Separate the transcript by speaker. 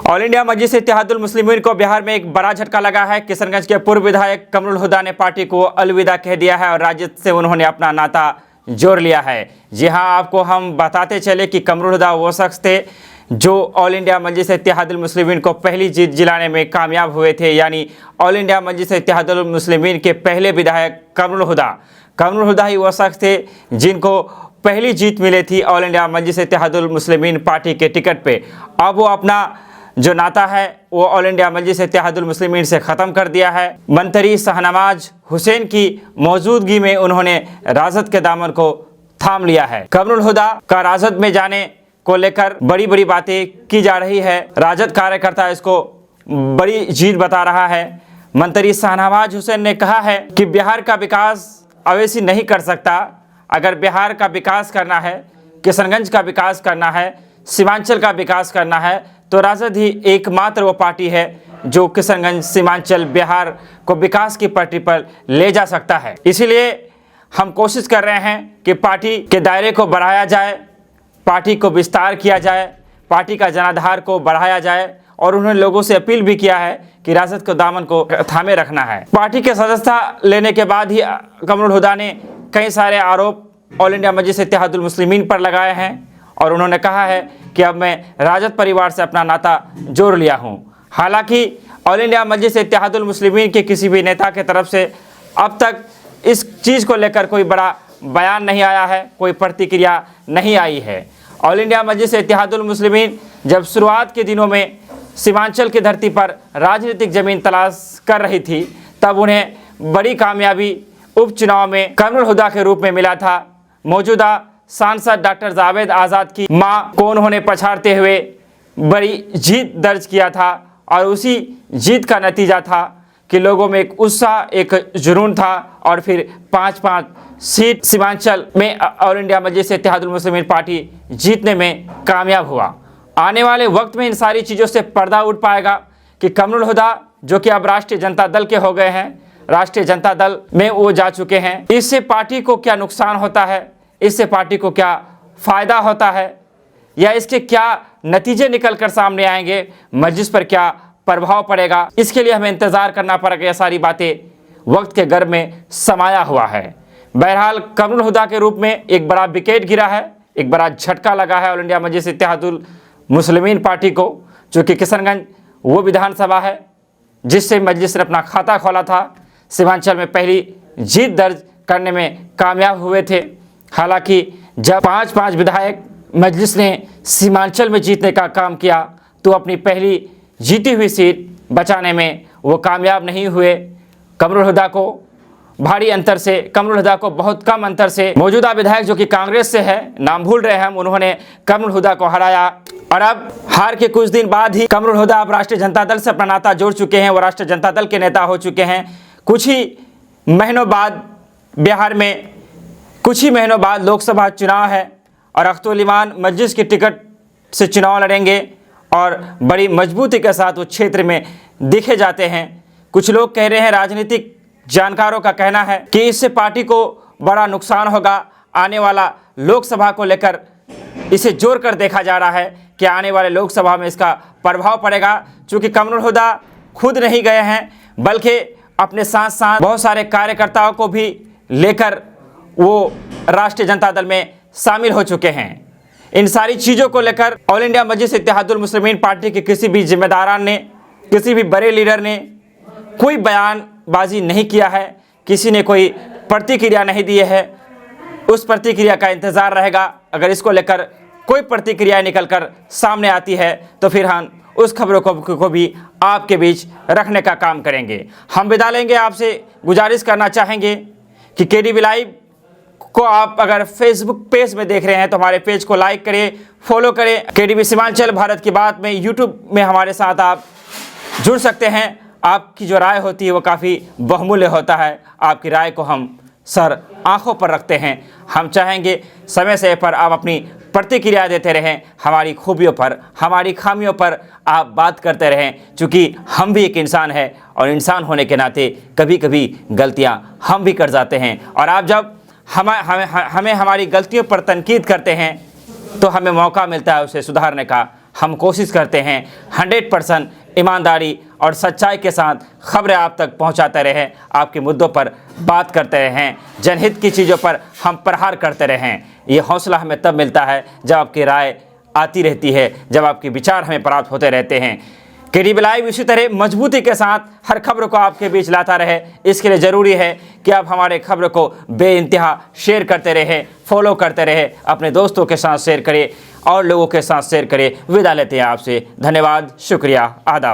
Speaker 1: All India मजलिस इत्तेहादुल मुस्लिमीन को बिहार में एक बड़ा झटका लगा है। किशनगंज के पूर्व विधायक कमरुल हुदा ने पार्टी को अलविदा कह दिया है और राजद से उन्होंने अपना नाता जोड़ लिया है। जी हां, आपको हम बताते चले कि कमरुल हुदा वो शख्स थे जो ऑल इंडिया मजलिस इत्तेहादुल मुस्लिमीन को पहली जीत दिलाने में कामयाब हुए थे। यानी ऑल इंडिया मजलिस इत्तेहादुल मुस्लिमीन के पहले विधायक कमरुल हुदा ही वो शख्स थे जिनको पहली जीत मिली थी ऑल इंडिया मजलिस इत्तेहादुल मुस्लिमीन पार्टी के टिकट पे। अब वो अपना जो नाता है वो ऑल इंडिया मजलिस इत्तेहादुल मुस्लिमीन से ख़त्म कर दिया है। मंत्री शाहनवाज हुसैन की मौजूदगी में उन्होंने राजद के दामन को थाम लिया है। कमरुल हुदा का राजद में जाने को लेकर बड़ी बड़ी बातें की जा रही है। राजद कार्यकर्ता इसको बड़ी जीत बता रहा है। मंत्री शाहनवाज हुसैन ने कहा है कि बिहार का विकास अवैसी नहीं कर सकता। अगर बिहार का विकास करना है, किशनगंज का विकास करना है, सीमांचल का विकास करना है तो राजद ही एकमात्र वो पार्टी है जो किशनगंज, सीमांचल, बिहार को विकास की पटरी पर ले जा सकता है। इसीलिए हम कोशिश कर रहे हैं कि पार्टी के दायरे को बढ़ाया जाए, पार्टी को विस्तार किया जाए, पार्टी का जनाधार को बढ़ाया जाए और उन्होंने लोगों से अपील भी किया है कि राजद को दामन को थामे रखना है। पार्टी के सदस्यता लेने के बाद ही कमरुल हुदा ने कई सारे आरोप ऑल इंडिया मजलिस इत्तेहादुल मुस्लिमीन पर लगाए हैं और उन्होंने कहा है कि अब मैं राजद परिवार से अपना नाता जोड़ लिया हूं। हालांकि ऑल इंडिया मजलिस इत्तेहादुल मुस्लिमीन के किसी भी नेता की तरफ से अब तक इस चीज़ को लेकर कोई बड़ा बयान नहीं आया है, कोई प्रतिक्रिया नहीं आई है। ऑल इंडिया मजलिस इत्तेहादुल मुस्लिमीन जब शुरुआत के दिनों में सीमांचल की धरती पर राजनीतिक ज़मीन तलाश कर रही थी तब उन्हें बड़ी कामयाबी उपचुनाव में कमरुल हुदा के रूप में मिला था। मौजूदा सांसद डॉक्टर जावेद आज़ाद की मां को उन्होंने पछाड़ते हुए बड़ी जीत दर्ज किया था और उसी जीत का नतीजा था कि लोगों में एक उत्साह, एक जुनून था और फिर 5-5 सीट सीमांचल में ऑल इंडिया मजलिस इत्तेहादुल मुस्लिमीन पार्टी जीतने में कामयाब हुआ। आने वाले वक्त में इन सारी चीज़ों से पर्दा उठ पाएगा कि कमरुल हुदा जो कि अब राष्ट्रीय जनता दल के हो गए हैं, राष्ट्रीय जनता दल में वो जा चुके हैं, इससे पार्टी को क्या नुकसान होता है, इससे पार्टी को क्या फ़ायदा होता है या इसके क्या नतीजे निकल कर सामने आएंगे, मजलिस पर क्या प्रभाव पड़ेगा, इसके लिए हमें इंतज़ार करना पड़ेगा। ये सारी बातें वक्त के गर्भ में समाया हुआ है। बहरहाल कमरुल हुदा के रूप में एक बड़ा विकेट गिरा है, एक बड़ा झटका लगा है ऑल इंडिया मजलिस इत्तेहादुल मुस्लिमीन पार्टी को, जो कि किशनगंज वो विधानसभा है जिससे मजलिस ने अपना खाता खोला था, सीमांचल में पहली जीत दर्ज करने में कामयाब हुए थे। हालांकि जब 5-5 विधायक मजलिस ने सीमांचल में जीतने का काम किया तो अपनी पहली जीती हुई सीट बचाने में वो कामयाब नहीं हुए। कमरुल हुदा को भारी अंतर से, कमरुल हुदा को बहुत कम अंतर से मौजूदा विधायक जो कि कांग्रेस से है, नाम भूल रहे हैं हम, उन्होंने कमरुल हुदा को हराया और अब हार के कुछ दिन बाद ही कमरुल हुदा अब राष्ट्रीय जनता दल से अपना नाता जोड़ चुके हैं। वो राष्ट्रीय जनता दल के नेता हो चुके हैं। कुछ ही महीनों बाद बिहार में कुछ ही महीनों बाद लोकसभा चुनाव है और अख्तुल इमान मजलिस के टिकट से चुनाव लड़ेंगे और बड़ी मजबूती के साथ वो क्षेत्र में दिखे जाते हैं। कुछ लोग कह रहे हैं, राजनीतिक जानकारों का कहना है कि इससे पार्टी को बड़ा नुकसान होगा। आने वाला लोकसभा को लेकर इसे जोड़ कर देखा जा रहा है कि आने वाले लोकसभा में इसका प्रभाव पड़ेगा। चूँकि कमरुल हुदा खुद नहीं गए हैं बल्कि अपने साथ साथ बहुत सारे कार्यकर्ताओं को भी लेकर वो राष्ट्रीय जनता दल में शामिल हो चुके हैं। इन सारी चीज़ों को लेकर ऑल इंडिया मजलिस इत्तेहादुल मुस्लिमीन पार्टी के किसी भी जिम्मेदारान ने, किसी भी बड़े लीडर ने कोई बयानबाजी नहीं किया है, किसी ने कोई प्रतिक्रिया नहीं दी है। उस प्रतिक्रिया का इंतज़ार रहेगा। अगर इसको लेकर कोई प्रतिक्रिया निकल कर सामने आती है तो फिर हम उस खबरों को भी आपके बीच रखने का काम करेंगे। हम विदा लेंगे, आपसे गुजारिश करना चाहेंगे कि केडीवी लाइव को आप अगर फेसबुक पेज में देख रहे हैं तो हमारे पेज को लाइक करें, फॉलो करें। केडीवी सीमांचल भारत की बात में यूट्यूब में हमारे साथ आप जुड़ सकते हैं। आपकी जो राय होती है वो काफ़ी बहुमूल्य होता है। आपकी राय को हम सर आंखों पर रखते हैं। हम चाहेंगे समय से पर आप अपनी प्रतिक्रिया देते रहें, हमारी खूबियों पर, हमारी खामियों पर आप बात करते रहें। चूँकि हम भी एक इंसान है और इंसान होने के नाते कभी कभी गलतियाँ हम भी कर जाते हैं और आप जब हमें हमारी गलतियों पर तनकीद करते हैं तो हमें मौका मिलता है उसे सुधारने का। हम कोशिश करते हैं 100% ईमानदारी और सच्चाई के साथ खबरें आप तक पहुंचाते रहें, आपके मुद्दों पर बात करते रहें, जनहित की चीज़ों पर हम प्रहार करते रहें। ये हौसला हमें तब मिलता है जब आपकी राय आती रहती है, जब आपके विचार हमें प्राप्त होते रहते हैं। केडीबी लाइव इसी तरह मजबूती के साथ हर खबर को आपके बीच लाता रहे, इसके लिए ज़रूरी है कि आप हमारे खबर को बेइंतहा शेयर करते रहें, फॉलो करते रहें, अपने दोस्तों के साथ शेयर करें और लोगों के साथ शेयर करें। विदा लेते हैं आपसे। धन्यवाद, शुक्रिया, आदाब।